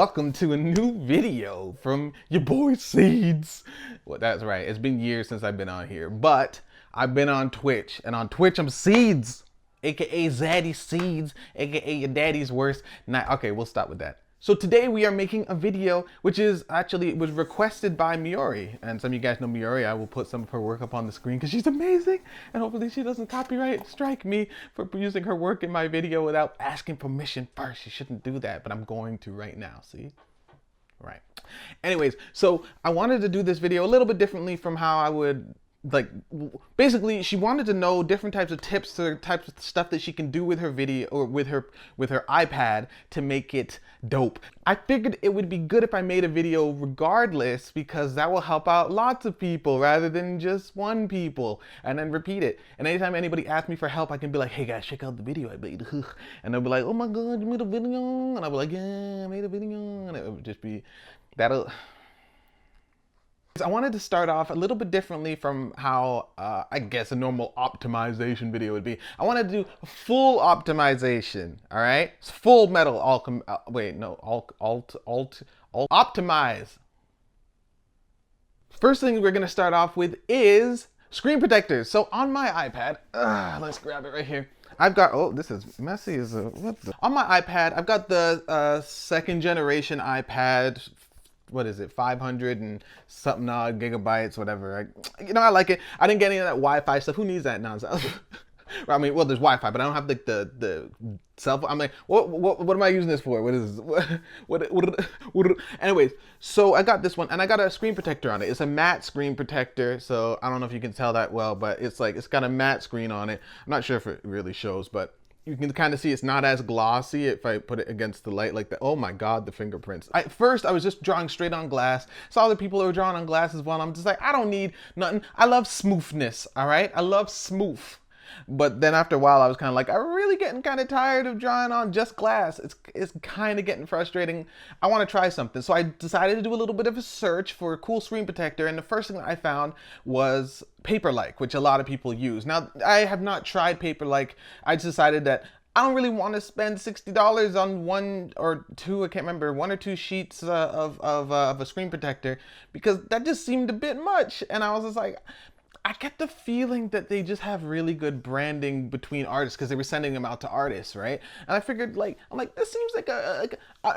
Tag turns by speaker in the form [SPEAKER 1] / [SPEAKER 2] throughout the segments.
[SPEAKER 1] welcome to a new video from your boy Seeds. Well, that's right, it's been years since I've been on here, but I've been on Twitch, and on Twitch I'm Seeds, aka Zaddy Seeds, aka your daddy's worst. Now, okay, we'll stop with that. So today we are making a video which was requested by Miori, and some of you guys know Miori. I will put some of her work up on the screen because she's amazing, and hopefully she doesn't copyright strike me for using her work in my video without asking permission first. She shouldn't do that, but I'm going to right now, see? Right. Anyways, so I wanted to do this video a little bit differently from how I would, basically she wanted to know different types of tips or types of stuff that she can do with her video or with her iPad to make it dope. I figured it would be good if I made a video regardless, because that will help out lots of people rather than just one people, and then repeat it. And anytime anybody asks me for help, I can be like, hey guys, check out the video I made. And they'll be like, oh my god, you made a video? And I'll be like, yeah, I made a video. And it would just be, that'll... I wanted to start off a little bit differently from how I guess a normal optimization video would be. I wanted to do full optimization, all right? It's full metal optimize. First thing we're gonna start off with is screen protectors. So on my iPad, let's grab it right here. I've got, oh, this is messy as a, what the? On my iPad, I've got the second generation iPad. What is it, 500 and something odd gigabytes, whatever. I like it. I didn't get any of that Wi-Fi stuff. Who needs that nonsense? I mean, well, there's Wi-Fi, but I don't have the cell phone. I'm like, what am I using this for? What is this? What? Anyways, so I got this one, and I got a screen protector on it. It's a matte screen protector, so I don't know if you can tell that well, but it's got a matte screen on it. I'm not sure if it really shows, but you can kind of see it's not as glossy if I put it against the light like that. Oh my god, the fingerprints. At first, I was just drawing straight on glass. Saw other people who were drawing on glass as well. I'm just like, I don't need nothing. I love smoothness, all right? I love smooth. But then after a while, I was kind of like, I'm really getting kind of tired of drawing on just glass. It's kind of getting frustrating. I want to try something. So I decided to do a little bit of a search for a cool screen protector. And the first thing that I found was Paperlike, which a lot of people use. Now, I have not tried Paperlike. I decided that I don't really want to spend $60 on one or two sheets of a screen protector, because that just seemed a bit much. And I was just like, I get the feeling that they just have really good branding between artists because they were sending them out to artists, right? And I figured, I'm like, this seems like I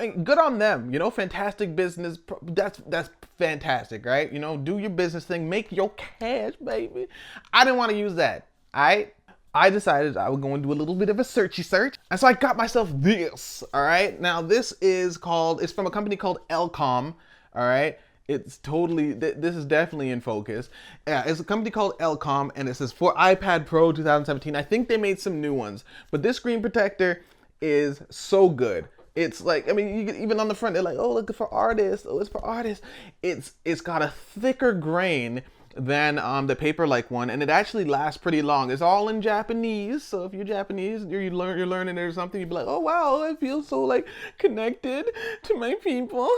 [SPEAKER 1] mean, good on them, fantastic business. That's fantastic, right? Do your business thing, make your cash, baby. I didn't want to use that, all right? I decided I would go and do a little bit of a search. And so I got myself this, all right? Now this it's from a company called Elecom, all right? It's totally, this is definitely in focus. Yeah, it's a company called Elecom, and it says for iPad Pro 2017. I think they made some new ones, but this screen protector is so good. It's like, I mean, even on the front, they're like, oh, look, for artists. Oh, it's for artists. It's got a thicker grain than the Paperlike one, and it actually lasts pretty long. It's all in Japanese, so if you're Japanese, you're learning it or something, you'd be like, oh wow, I feel so connected to my people,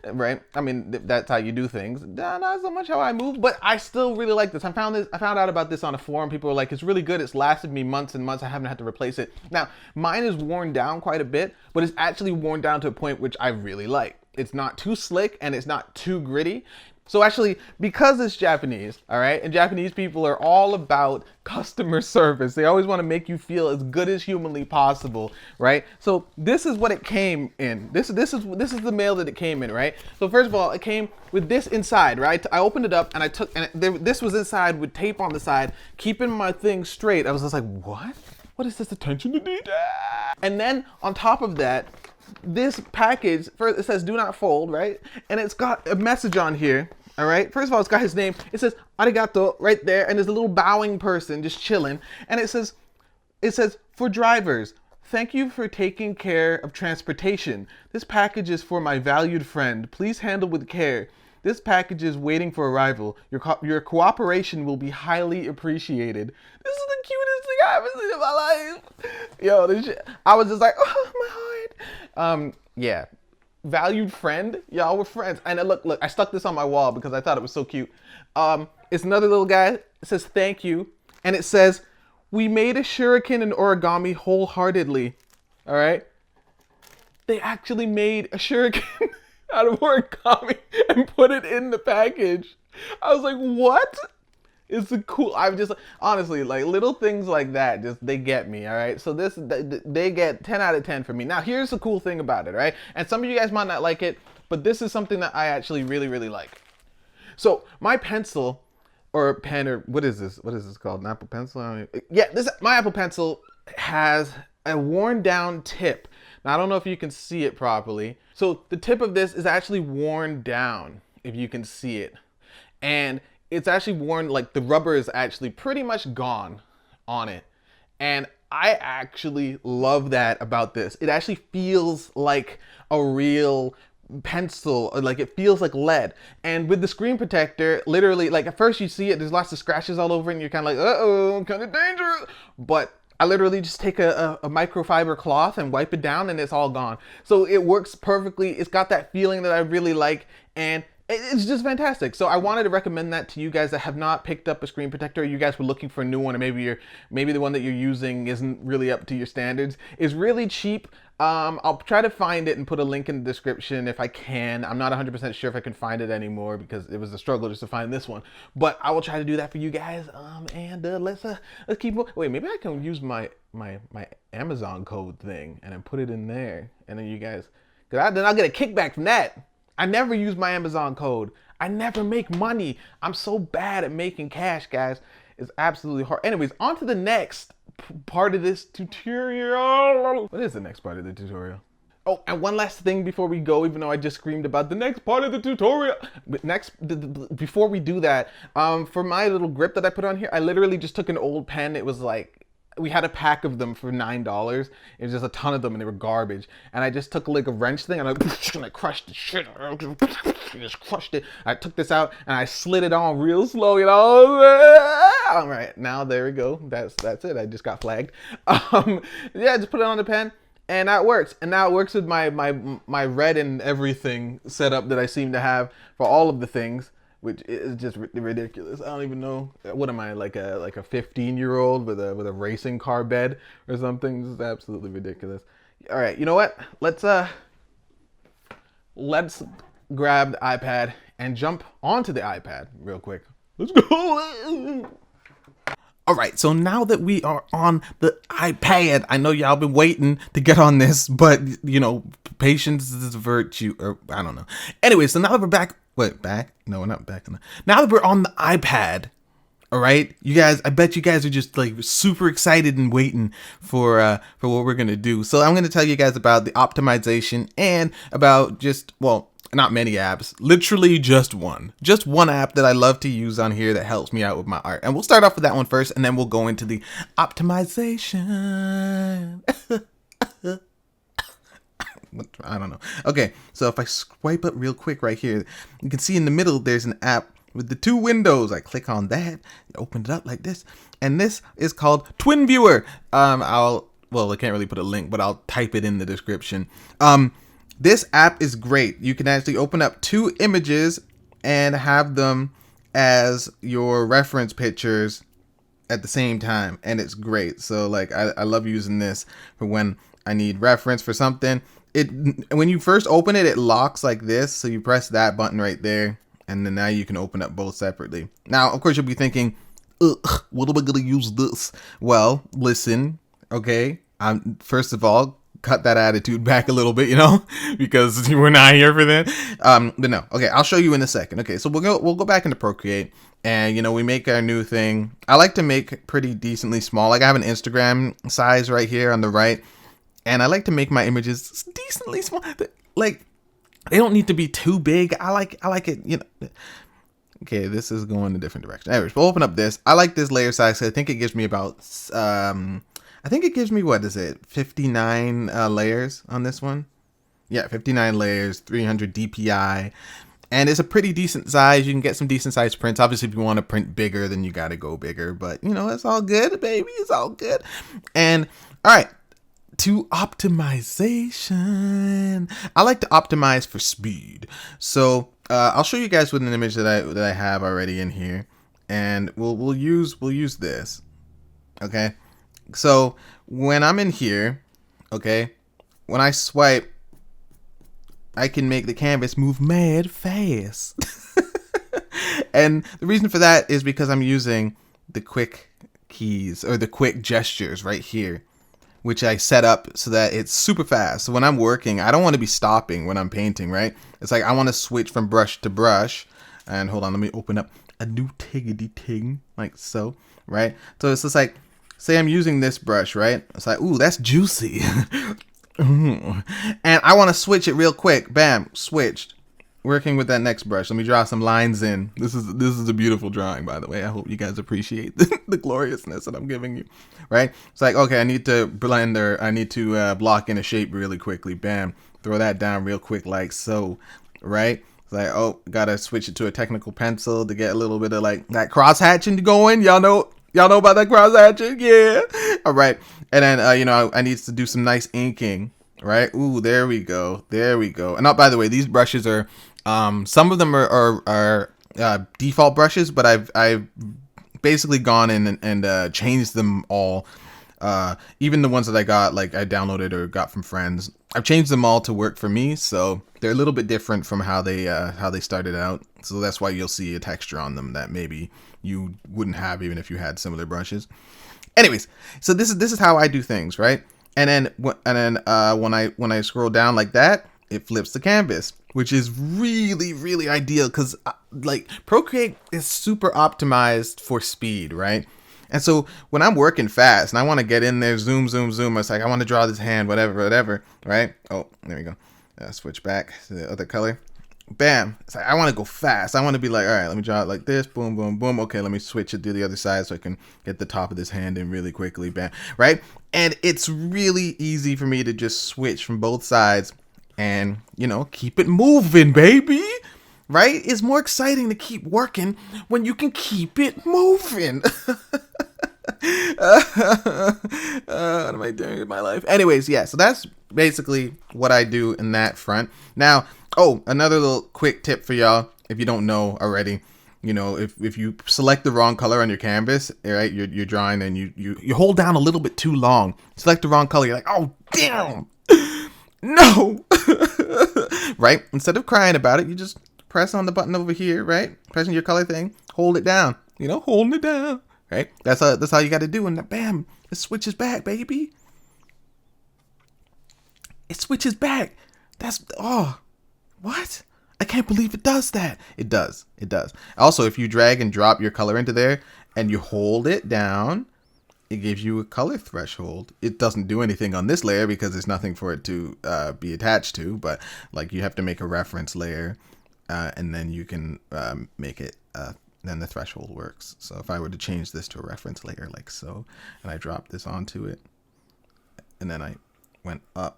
[SPEAKER 1] right? I mean, that's how you do things. Not so much how I move, but I still really like this. I found out about this on a forum. People were like, it's really good. It's lasted me months and months. I haven't had to replace it. Now, mine is worn down quite a bit, but it's actually worn down to a point which I really like. It's not too slick and it's not too gritty. So actually, because it's Japanese, all right, and Japanese people are all about customer service. They always want to make you feel as good as humanly possible, right? So this is what it came in. This is the mail that it came in, right? So first of all, it came with this inside, right? I opened it up and this was inside with tape on the side, keeping my thing straight. I was just like, what? What is this attention to detail? And then on top of that, this package, first it says do not fold, right? And it's got a message on here, all right? First of all, it's got his name. It says arigato right there, and there's a little bowing person just chilling. And it says for drivers, thank you for taking care of transportation. This package is for my valued friend. Please handle with care. This package is waiting for arrival. Your cooperation will be highly appreciated. This is the cutest thing I ever seen in my life. Yo, this shit, I was just like, oh, my heart. Yeah. Valued friend, y'all were friends. And look, I stuck this on my wall because I thought it was so cute. It's another little guy. It says thank you, and it says we made a shuriken and origami wholeheartedly. All right. they actually made a shuriken out of origami and put it in the package. I was like, what? It's a cool. I'm just honestly like little things like that. Just they get me. All right. So this they get 10 out of 10 for me. Now here's the cool thing about it. Right. And some of you guys might not like it, but this is something that I actually really like. So my pencil or pen or what is this? What is this called? An Apple Pencil? Yeah. My Apple Pencil has a worn down tip. Now I don't know if you can see it properly. So the tip of this is actually worn down. If you can see it, and it's actually worn, like the rubber is actually pretty much gone on it. And I actually love that about this. It actually feels like a real pencil, like it feels like lead. And with the screen protector, literally, like at first you see it, there's lots of scratches all over it and you're kind of like, uh-oh, kind of dangerous. But I literally just take a microfiber cloth and wipe it down and it's all gone. So it works perfectly. It's got that feeling that I really like, and it's just fantastic. So I wanted to recommend that to you guys that have not picked up a screen protector. You guys were looking for a new one, or maybe the one that you're using isn't really up to your standards. It's really cheap. I'll try to find it and put a link in the description if I can. I'm not 100% sure if I can find it anymore because it was a struggle just to find this one. But I will try to do that for you guys. Let's keep. Wait, maybe I can use my Amazon code thing and then put it in there, and then you guys, then I'll get a kickback from that. I never use my Amazon code. I never make money. I'm so bad at making cash, guys. It's absolutely hard. Anyways, on to the next part of this tutorial. What is the next part of the tutorial? Oh, and one last thing before we go, even though I just screamed about the next part of the tutorial. But before we do that, for my little grip that I put on here, I literally just took an old pen. It was like, we had a pack of them for $9. It was just a ton of them and they were garbage. And I just took like a wrench thing and I crushed the shit. I just crushed it. I took this out and I slid it on real slow, you know. All right, now there we go. That's it. I just got flagged. Yeah, just put it on the pen and that works. And now it works with my red and everything setup that I seem to have for all of the things, which is just ridiculous. I don't even know. What am I, like a 15-year-old with a racing car bed or something? This is absolutely ridiculous. All right, you know what? Let's grab the iPad and jump onto the iPad real quick. Let's go. All right, so now that we are on the iPad, I know y'all been waiting to get on this, but you know, patience is a virtue, or I don't know. Anyway, so now that we're back. Wait, back? No, we're not back. Now that we're on the iPad, all right, you guys, I bet you guys are just like super excited and waiting for what we're gonna do. So I'm gonna tell you guys about the optimization and about just, well, not many apps, literally just one app that I love to use on here that helps me out with my art. And we'll start off with that one first, and then we'll go into the optimization. I don't know. Okay, so if I swipe up real quick right here, you can see in the middle there's an app with the two windows. I click on that, open it up like this, and this is called TwinViewer. I can't really put a link, but I'll type it in the description. This app is great. You can actually open up two images and have them as your reference pictures at the same time, and it's great. So like I love using this for when I need reference for something. When you first open it, it locks like this, so you press that button right there, and then now you can open up both separately. Now, of course, you'll be thinking, ugh, what am I gonna use this? Well, listen, okay. First of all, cut that attitude back a little bit, you know, because we're not here for that. But no, okay, I'll show you in a second. Okay, so we'll go back into Procreate, and you know, we make our new thing. I like to make pretty decently small. Like I have an Instagram size right here on the right. And I like to make my images decently small. Like, they don't need to be too big. I like it, you know. Okay, this is going a different direction. Anyways, we'll open up this. I like this layer size. So I think it gives me about, what is it? 59 layers on this one. Yeah, 59 layers, 300 DPI. And it's a pretty decent size. You can get some decent sized prints. Obviously, if you want to print bigger, then you got to go bigger. But, you know, it's all good, baby. It's all good. And, all right. To optimization, I like to optimize for speed. So I'll show you guys with an image that I have already in here, and we'll use this. Okay, so when I'm in here, okay, when I swipe, I can make the canvas move mad fast. And the reason for that is because I'm using the quick keys or the quick gestures right here, which I set up so that it's super fast. So when I'm working, I don't want to be stopping when I'm painting, right? It's like I want to switch from brush to brush. And hold on, let me open up a new tiggity ting, like so, right? So it's just like, say I'm using this brush, right? It's like, ooh, that's juicy. And I want to switch it real quick. Bam, switched. Working with that next brush. Let me draw some lines in. This is a beautiful drawing, by the way. I hope you guys appreciate the gloriousness that I'm giving you, right? It's like, okay, I need to blend or I need to block in a shape really quickly. Bam, throw that down real quick like so, right? It's like, oh, gotta switch it to a technical pencil to get a little bit of like that cross hatching going. Y'all know about that cross hatching? Yeah. All right. And then, you know, I need to do some nice inking, right? Ooh, there we go. There we go. And by the way, these brushes are, some of them are default brushes, but I've basically gone in and changed them all. Even the ones that I got, like I downloaded or got from friends, I've changed them all to work for me. So they're a little bit different from how they started out. So that's why you'll see a texture on them that maybe you wouldn't have even if you had similar brushes. Anyways, so this is how I do things, right? And then when I scroll down like that, it flips the canvas, which is really, really ideal because like Procreate is super optimized for speed, right? And so when I'm working fast and I want to get in there, zoom, zoom, zoom, it's like I want to draw this hand, whatever, right? Oh, there we go. Switch back to the other color. Bam. It's like I want to go fast. I want to be like, all right, let me draw it like this. Boom, boom, boom. Okay, let me switch it to the other side so I can get the top of this hand in really quickly. Bam. Right? And it's really easy for me to just switch from both sides and, you know, keep it moving, baby. Right? It's more exciting to keep working when you can keep it moving. What am I doing with my life? Anyways, yeah, so that's basically what I do in that front. Now, oh, another little quick tip for y'all, if you don't know already, you know, if you select the wrong color on your canvas, right, you're drawing and you hold down a little bit too long, select the wrong color, you're like, oh, damn, no, right? Instead of crying about it, you just press on the button over here, right? Pressing your color thing, hold it down, you know, holding it down. Right? That's how you got to do. And bam, it switches back, baby. It switches back. That's, oh, what? I can't believe it does that. It does. It does. Also, if you drag and drop your color into there and you hold it down, it gives you a color threshold. It doesn't do anything on this layer because there's nothing for it to be attached to. But like you have to make a reference layer and then you can make it then the threshold works. So if I were to change this to a reference layer like so, and I drop this onto it, and then I went up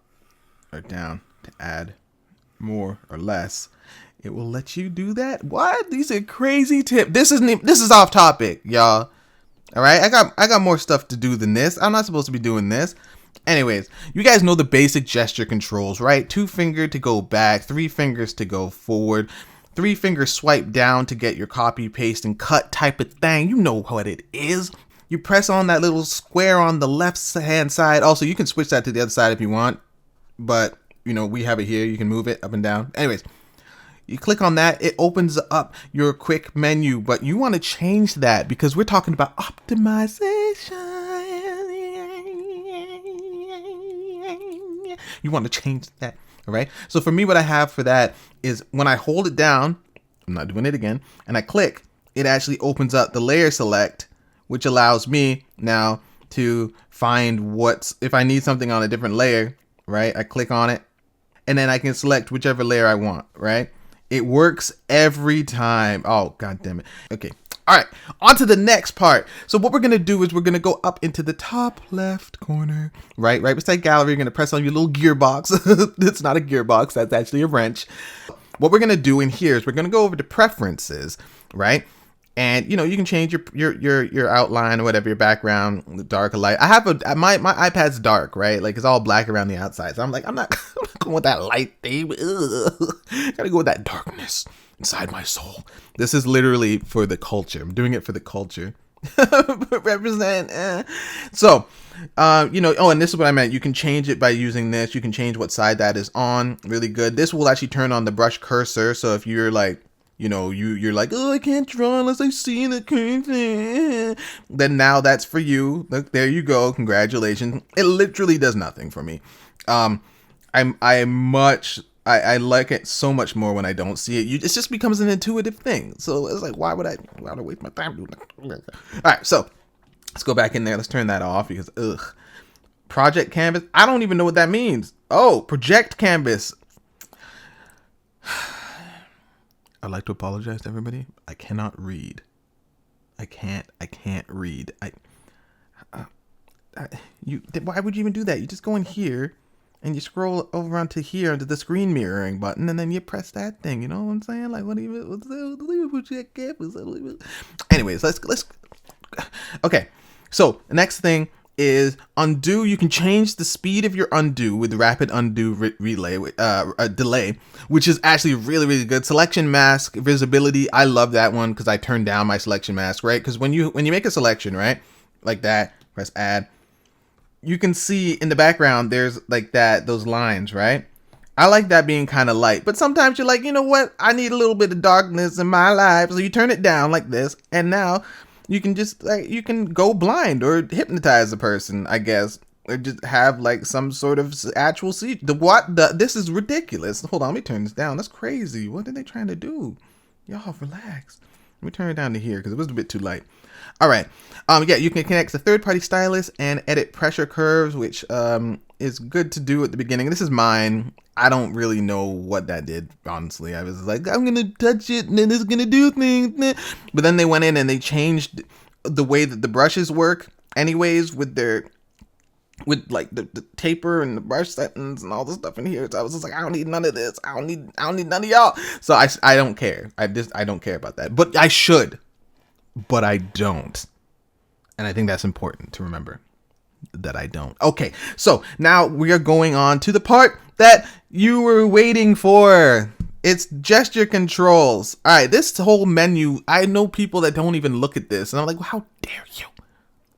[SPEAKER 1] or down to add more or less, it will let you do that. What? These are crazy tips. This is off topic, y'all. All right, I got more stuff to do than this. I'm not supposed to be doing this. Anyways, you guys know the basic gesture controls, right? 2 finger to go back, 3 fingers to go forward, 3 finger swipe down to get your copy, paste, and cut type of thing. You know what it is. You press on that little square on the left hand side. Also, you can switch that to the other side if you want. But, you know, we have it here. You can move it up and down. Anyways, you click on that. It opens up your quick menu. But you want to change that because we're talking about optimization. You want to change that. All right. So for me, what I have for that is when I hold it down, I'm not doing it again, and I click, it actually opens up the layer select, which allows me now to find if I need something on a different layer, right? I click on it and then I can select whichever layer I want, right? It works every time. Oh, God damn it. Okay. All right, on to the next part. So what we're going to do is we're going to go up into the top left corner, right beside gallery. You're going to press on your little gearbox. It's not a gearbox. That's actually a wrench. What we're going to do in here is we're going to go over to preferences, right? And, you know, you can change your outline or whatever, your background, dark or light. I have my iPad's dark, right? Like it's all black around the outside. So I'm like, I'm not going with that light thing. Gotta go with that darkness inside my soul. This is literally for the culture. I'm doing it for the culture. Represent. So, you know, oh, and this is what I meant. You can change it by using this. You can change what side that is on. Really good. This will actually turn on the brush cursor. So if you're like, you know, you're like, oh, I can't draw unless I see the cursor, then now that's for you. Look, there you go. Congratulations. It literally does nothing for me. I like it so much more when I don't see it. It just becomes an intuitive thing. So it's like, why would I waste my time doing that? All right, so let's go back in there. Let's turn that off because, ugh. Project canvas. I don't even know what that means. Oh, project canvas. I'd like to apologize to everybody. I cannot read. I can't read. Why would you even do that? You just go in here and you scroll over onto here to the screen mirroring button, and then you press that thing. You know what I'm saying? Like, what even? Anyways, let's. Okay, so the next thing is undo. You can change the speed of your undo with rapid undo delay, which is actually really, really good. Selection mask visibility. I love that one because I turned down my selection mask, right? Because when you make a selection, right, like that, press add. You can see in the background there's like those lines, right? I like that being kind of light, but sometimes you're like, you know what? I need a little bit of darkness in my life. So you turn it down like this, and now you can just you can go blind or hypnotize a person, I guess, or just have like some sort of actual see. This is ridiculous. Hold on, let me turn this down. That's crazy. What are they trying to do? Y'all relax. Let me turn it down to here because it was a bit too light. All right. Yeah, you can connect to third-party stylus and edit pressure curves, which is good to do at the beginning. This is mine. I don't really know what that did, honestly. I was like, I'm going to touch it and then it's going to do things. But then they went in and they changed the way that the brushes work anyways with like the taper and the brush settings and all the stuff in here. So I was just like, I don't need none of this. I don't need none of y'all. So I don't care. I don't care about that. But I should. But I don't. And I think that's important to remember that I don't. Okay, so now we are going on to the part that you were waiting for. It's gesture controls. All right, this whole menu, I know people that don't even look at this. And I'm like, well, how dare you?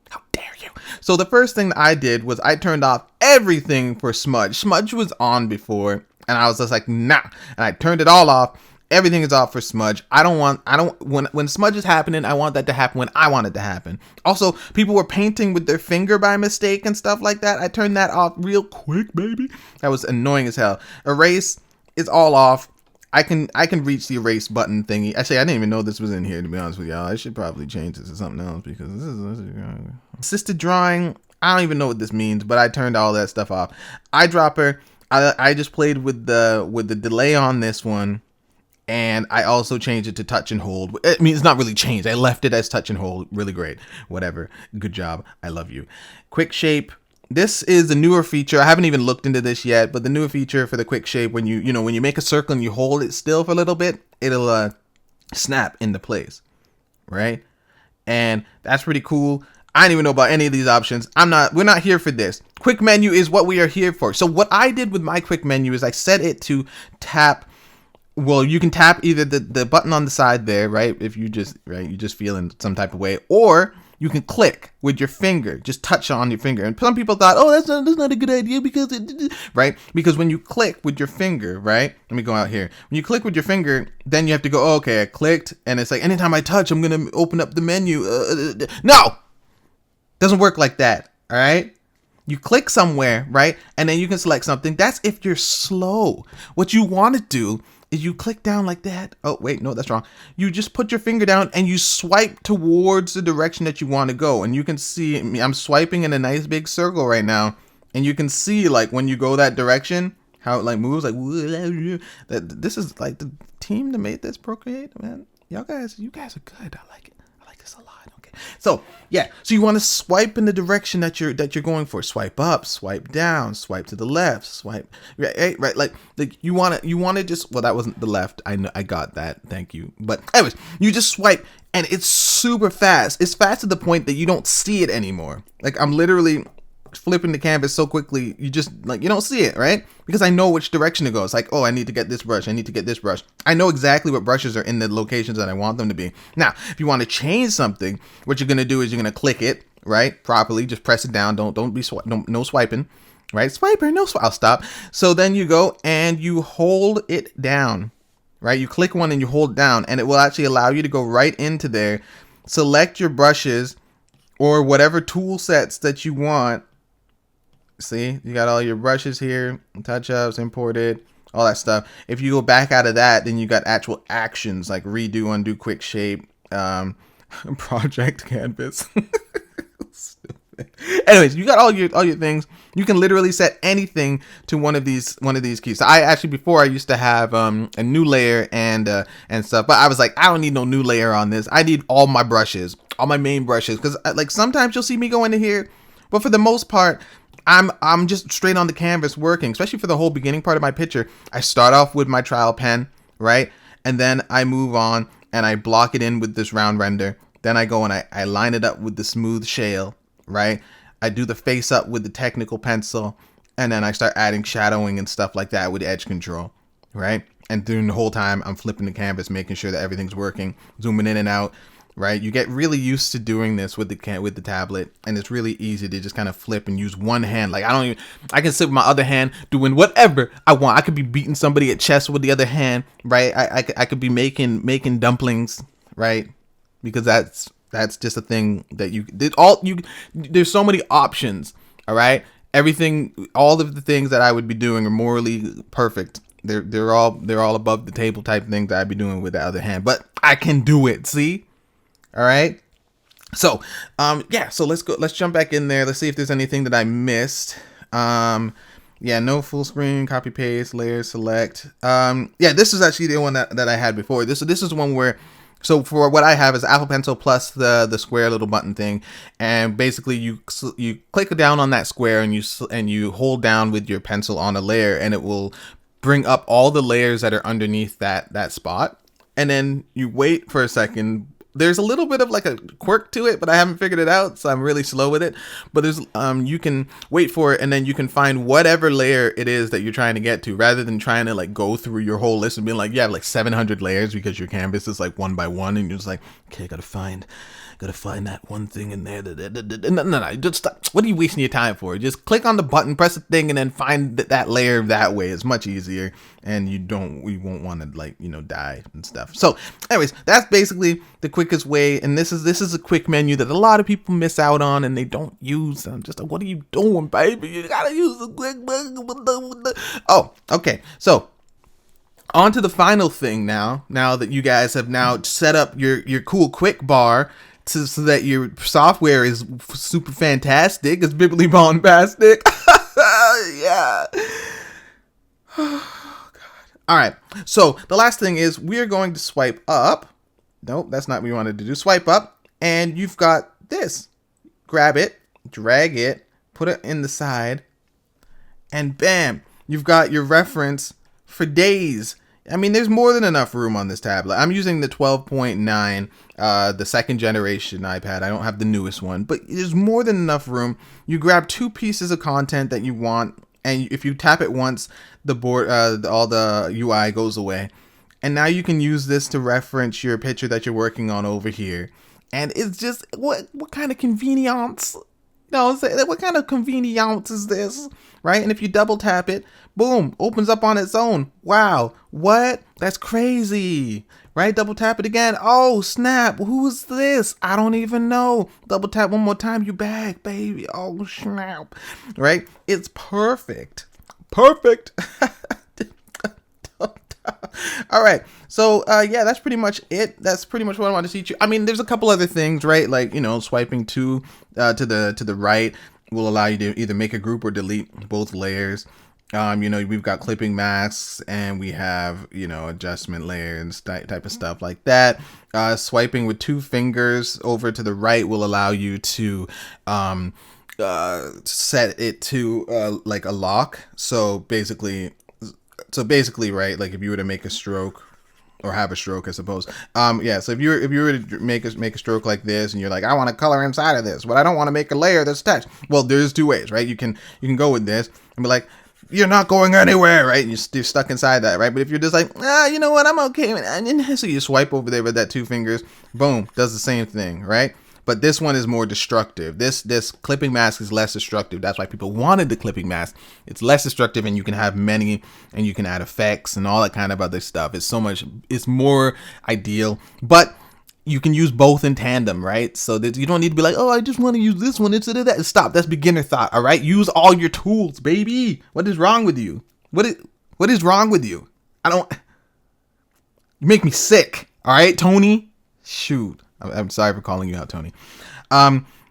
[SPEAKER 1] How dare you? So the first thing that I did was I turned off everything for smudge. Smudge was on before, and I was just like, nah. And I turned it all off. Everything is off for smudge. When smudge is happening, I want that to happen when I want it to happen. Also, people were painting with their finger by mistake and stuff like that. I turned that off real quick, baby. That was annoying as hell. Erase is all off. I can reach the erase button thingy. Actually, I didn't even know this was in here, to be honest with y'all. I should probably change this to something else because this is assisted drawing. I don't even know what this means, but I turned all that stuff off. Eyedropper. I just played with the delay on this one. And I also changed it to touch and hold. I mean, it's not really changed. I left it as touch and hold. Really great. Whatever. Good job. I love you. Quick shape. This is a newer feature. I haven't even looked into this yet, but the newer feature for the quick shape, when you make a circle and you hold it still for a little bit, it'll snap into place, right? And that's pretty cool. I don't even know about any of these options. We're not here for this. Quick menu is what we are here for. So what I did with my quick menu is I set it to tap. Well, you can tap either the button on the side there, right? If you just feel in some type of way, or you can click with your finger, just touch on your finger. And some people thought, oh, that's not a good idea because right? Because when you click with your finger, right? Let me go out here. When you click with your finger, then you have to go, oh, okay, I clicked, and it's like anytime I touch, I'm gonna open up the menu. No, doesn't work like that. All right. You click somewhere, right? And then you can select something. That's if you're slow. What you want to do is you click down like that. Oh, wait, no, that's wrong. You just put your finger down and you swipe towards the direction that you want to go. And you can see me, I'm swiping in a nice big circle right now. And you can see like when you go that direction, how it like moves like that. This is like the team that made this Procreate, man. You guys are good. I like it. I like this a lot. Okay. So yeah, so you want to swipe in the direction that you're going for. Swipe up, swipe down, swipe to the left, swipe right. Like you want to just, well, that wasn't the left. I know, I got that. Thank you. But anyways, you just swipe and it's super fast. It's fast to the point that you don't see it anymore. Like I'm literally flipping the canvas so quickly, you just like, you don't see it, right? because I know which direction to go. It's like, oh, I need to get this brush. I need to get this brush. I know exactly what brushes are in the locations that I want them to be. Now, if you want to change something, what you're going to do is you're going to click it, right? Properly. Just press it down. Don't be no swiping, right? Swiper, no swipe. I'll stop. So then you go and you hold it down, right? You click one and you hold down, and it will actually allow you to go right into there, select your brushes or whatever tool sets that you want. See, you got all your brushes here, touch-ups, imported, all that stuff. If you go back out of that, then you got actual actions like redo, undo, quick shape, project canvas. Anyways, you got all your things. You can literally set anything to one of these keys. So I actually, before, I used to have a new layer and stuff, but I was like, I don't need no new layer on this. I need all my brushes, all my main brushes, because like sometimes you'll see me go into here, but for the most part, I'm just straight on the canvas working, especially for the whole beginning part of my picture. I start off with my trial pen, right? And then I move on and I block it in with this round render. Then I go and I line it up with the smooth shale, right? I do the face up with the technical pencil, and then I start adding shadowing and stuff like that with edge control, right? And during the whole time, I'm flipping the canvas, making sure that everything's working, zooming in and out, right? You get really used to doing this with the tablet, and it's really easy to just kind of flip and use one hand. Like I can sit with my other hand doing whatever I want. I could be beating somebody at chess with the other hand, right? I could be making dumplings, right? Because that's just a thing that there's so many options, all right? All of the things that I would be doing are morally perfect. They're all above the table type things that I'd be doing with the other hand, but I can do it. See? All right. So, yeah, so let's jump back in there. Let's see if there's anything that I missed. Yeah, no full screen, copy paste, layer, select. Yeah, this is actually the one that I had before. This is one where, so for what I have is Apple Pencil plus the square little button thing, and basically you click down on that square and you hold down with your pencil on a layer, and it will bring up all the layers that are underneath that spot, and then you wait for a second. There's a little bit of like a quirk to it, but I haven't figured it out, so I'm really slow with it. But there's you can wait for it, and then you can find whatever layer it is that you're trying to get to, rather than trying to like go through your whole list and being like, you have like 700 layers because your canvas is like one by one, and you're just like, okay, gotta find that one thing in there. No, just stop. What are you wasting your time for? Just click on the button, press the thing, and then find that layer that way. It's much easier, and you won't want to like, die and stuff. So anyways, that's basically the quickest way, and this is a quick menu that a lot of people miss out on, and they don't use. I'm just like, what are you doing, baby? You gotta use the quick menu. Oh, okay. So on to the final thing now that you guys have now set up your cool quick bar so that your software is super fantastic. It's biblically bombastic. Yeah. Oh, God. All right. So the last thing is we're going to swipe up. Nope, that's not what we wanted to do. Swipe up, and you've got this. Grab it, drag it, put it in the side, and bam, you've got your reference for days. I mean, there's more than enough room on this tablet. I'm using the 12.9, the second generation iPad. I don't have the newest one, but there's more than enough room. You grab 2 pieces of content that you want, and if you tap it once, the board, all the UI goes away. And now you can use this to reference your picture that you're working on over here. And it's just, what kind of convenience? What kind of convenience is this, right? And if you double tap it, boom, opens up on its own. Wow, what? That's crazy, right? Double tap it again. Oh, snap, who's this? I don't even know. Double tap one more time, you back, baby. Oh, snap, right? It's perfect. Perfect. All right, so yeah, that's pretty much it. That's pretty much what I want to teach you. I mean, there's a couple other things, right? Like, swiping to the right will allow you to either make a group or delete both layers. We've got clipping masks, and we have adjustment layers, type of stuff like that. Swiping with 2 fingers over to the right will allow you to set it to like a lock. So basically, right, like if you were to make a stroke or have a stroke, I suppose. Yeah. So if you were to make a stroke like this, and you're like, I want to color inside of this, but I don't want to make a layer that's attached. Well, there's 2 ways, right? You can go with this and be like, you're not going anywhere, right? You're stuck inside that, right? But if you're just like, you know what, I'm okay, and so you swipe over there with that 2 fingers, boom, does the same thing, right? But this one is more destructive. This clipping mask is less destructive. That's why people wanted the clipping mask. It's less destructive, and you can have many, and you can add effects and all that kind of other stuff. It's more ideal, but you can use both in tandem, right? So that you don't need to be like, oh, I just want to use this one instead of that. Stop. That's beginner thought. All right. Use all your tools, baby. What is wrong with you? What is wrong with you? You make me sick. All right, Tony. Shoot. I'm sorry for calling you out, Tony.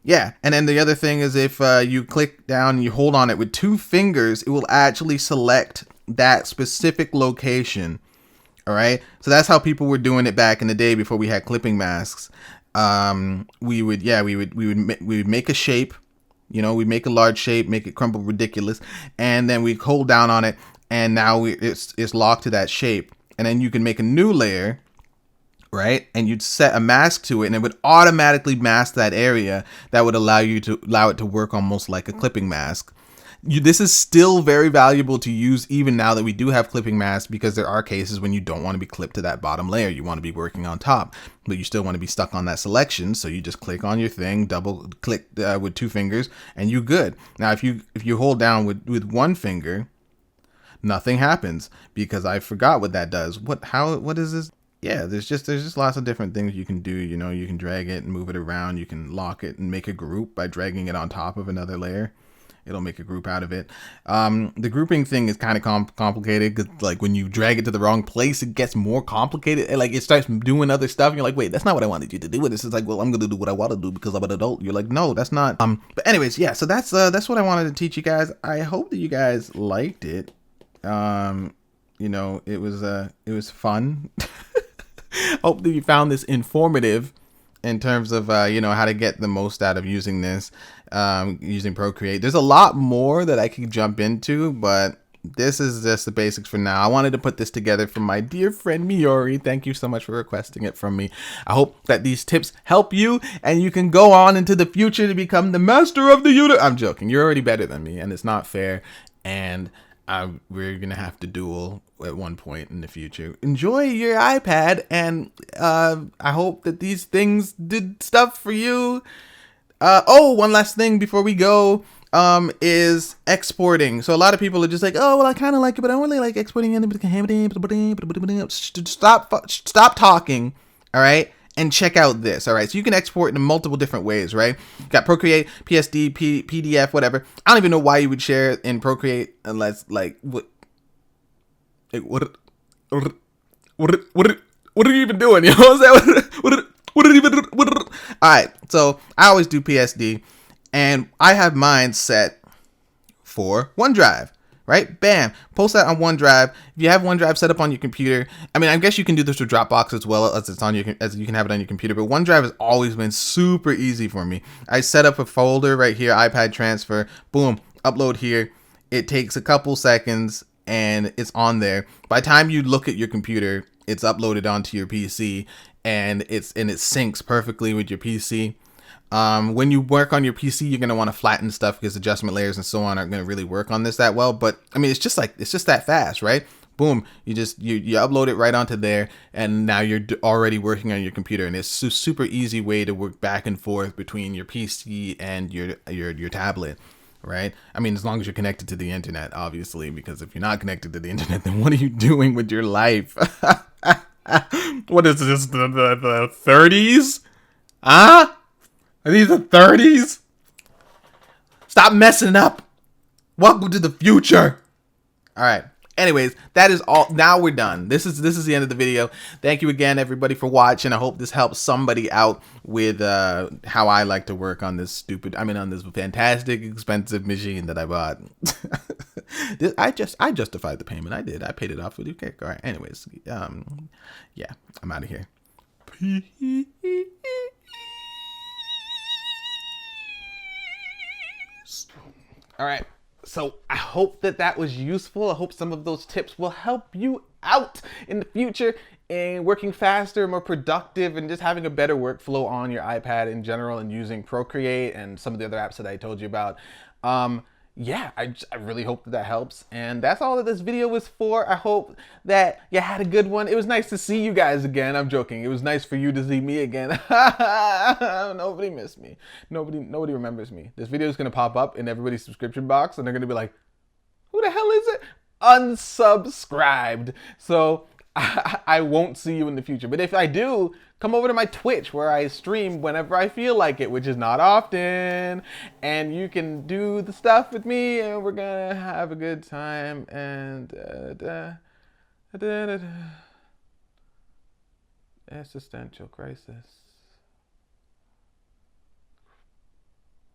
[SPEAKER 1] Yeah. And then the other thing is if you click down and you hold on it with 2 fingers, it will actually select that specific location. All right. So that's how people were doing it back in the day before we had clipping masks. We would make a shape, we'd make a large shape, make it crumble ridiculous. And then we hold down on it. And now it's locked to that shape. And then you can make a new layer, right? And you'd set a mask to it, and it would automatically mask that area. That would allow it to work almost like a clipping mask. This is still very valuable to use even now that we do have clipping masks, because there are cases when you don't want to be clipped to that bottom layer. You want to be working on top, but you still want to be stuck on that selection. So you just click on your thing, double click with 2 fingers, and you're good. Now, if you hold down with 1 finger, nothing happens, because I forgot what that does. What is this? Yeah, there's just lots of different things you can do. You can drag it and move it around. You can lock it and make a group by dragging it on top of another layer. It'll make a group out of it. The grouping thing is kind of complicated, because like when you drag it to the wrong place, it gets more complicated. And, like, it starts doing other stuff. And you're like, wait, that's not what I wanted you to do. And this is like, well, I'm gonna do what I want to do because I'm an adult. You're like, no, that's not. But anyways, yeah. So that's what I wanted to teach you guys. I hope that you guys liked it. It was fun. Hope that you found this informative in terms of how to get the most out of using this, using Procreate. There's a lot more that I could jump into, but this is just the basics for now. I wanted to put this together from my dear friend Miori. Thank you so much for requesting it from me. I hope that these tips help you, and you can go on into the future to become the master of the universe. I'm joking. You're already better than me, and it's not fair. And we're gonna have to duel at one point in the future. Enjoy your iPad, and I hope that these things did stuff for you. One last thing before we go is exporting. So a lot of people are just like, oh, well, I kind of like it, but I don't really like exporting. Stop talking, all right? And check out this, all right? So you can export in multiple different ways, right? You got Procreate, PSD, PDF, whatever. I don't even know why you would share it in Procreate unless, like, what are you even doing? You know what I'm saying? All right, so I always do PSD, and I have mine set for OneDrive. Right? Bam. Post that on OneDrive. If you have OneDrive set up on your computer, I mean, I guess you can do this with Dropbox as well, as you can have it on your computer, but OneDrive has always been super easy for me. I set up a folder right here, iPad transfer, boom, upload here. It takes a couple seconds and it's on there. By the time you look at your computer, it's uploaded onto your PC, and it syncs perfectly with your PC. When you work on your PC, you're going to want to flatten stuff because adjustment layers and so on aren't going to really work on this that well. But I mean, it's just that fast, right? Boom. You upload it right onto there, and now you're already working on your computer, and it's a super easy way to work back and forth between your PC and your tablet, right? I mean, as long as you're connected to the internet, obviously, because if you're not connected to the internet, then what are you doing with your life? What is this, the 30s? Huh? Are these the 30s? Stop messing up. Welcome to the future. All right. Anyways, that is all. Now we're done. This is the end of the video. Thank you again, everybody, for watching. I hope this helps somebody out with how I like to work on this on this fantastic, expensive machine that I bought. I justified the payment. I did. I paid it off with your kick. All right. Anyways, yeah, I'm out of here. All right. So I hope that was useful. I hope some of those tips will help you out in the future in working faster, more productive, and just having a better workflow on your iPad in general, and using Procreate and some of the other apps that I told you about. yeah, I really hope that that helps. And that's all that this video was for. I hope that you had a good one. It was nice to see you guys again. I'm joking. It was nice for you to see me again. Nobody missed me. Nobody remembers me. This video is going to pop up in everybody's subscription box, and they're going to be like, who the hell is it? Unsubscribed. So I won't see you in the future. But if I do, come over to my Twitch where I stream whenever I feel like it, which is not often. And you can do the stuff with me, and we're gonna have a good time. And existential crisis.